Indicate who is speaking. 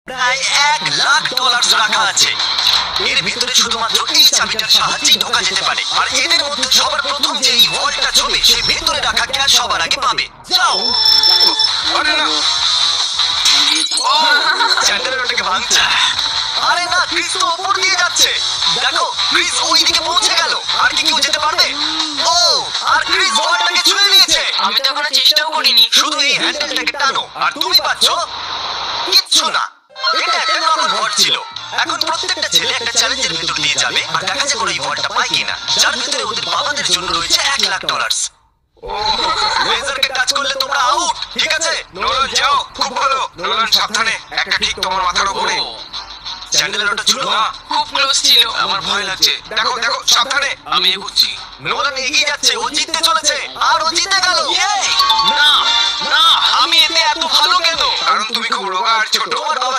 Speaker 1: প্রায় $1,00,000 রাখা আছে। এর ভিতরে শুধুমাত্র এই চাবিটার সাহায্যেই ঢোকা যেতে পারে। আর এদের মধ্যে সবার প্রথম যে এই ভল্টটা ছবে সে ভেতরে রাখা ক্যাশ সবার আগে পাবে। যাও। আরে না, চ্যান্ডেলের ওটাকে ভাঙছে। আরে না, ক্রিস তো উপর দিয়ে যাচ্ছে। দেখো, ক্রিস ওইদিকে পৌঁছে গেল। আর কি কেউ যেতে পারবে? ও, আর ক্রিস ভল্টটাকে ছুঁয়ে নিয়েছে।
Speaker 2: আমি তো এখনো চেষ্টাও করিনি।
Speaker 1: শুধু এই হ্যান্ডেলটাকে টানো আর তুমি পাচ্ছ কিচ্ছু না। এটা একটা নরমাল ভল্ট ছিল। এখন প্রত্যেকটা ছেলে একটা চ্যালেঞ্জের ভিতর দিয়ে যাবে আর দেখা যাবে ওরা এই ভল্টটা পায় কিনা, যার ভিতরে ওদের বাবাদের জন্য রয়েছে $1,00,000। লেজারকে টাচ করলে তোমরা আউট, ঠিক আছে?
Speaker 3: নোলান যাও, খুব ভালো। নোলান সাবধানে, একটা ঠিক তোমার মাথার উপরে।
Speaker 1: চ্যান্ডেলের ওটা ছিল না।
Speaker 2: খুব ক্লোজ ছিল।
Speaker 3: আমার ভয় লাগছে। দেখো দেখো, সাবধানে।
Speaker 2: আমি এগোচ্ছি।
Speaker 1: নোলান এগিয়ে যাচ্ছে, ও জিততে চলেছে আর ও জিতে গেল।
Speaker 2: না না, আমি এতে এত ভালো কেন?
Speaker 3: কারণ তুমি খুব রোগা আর ছোট।
Speaker 1: তোমার বাবা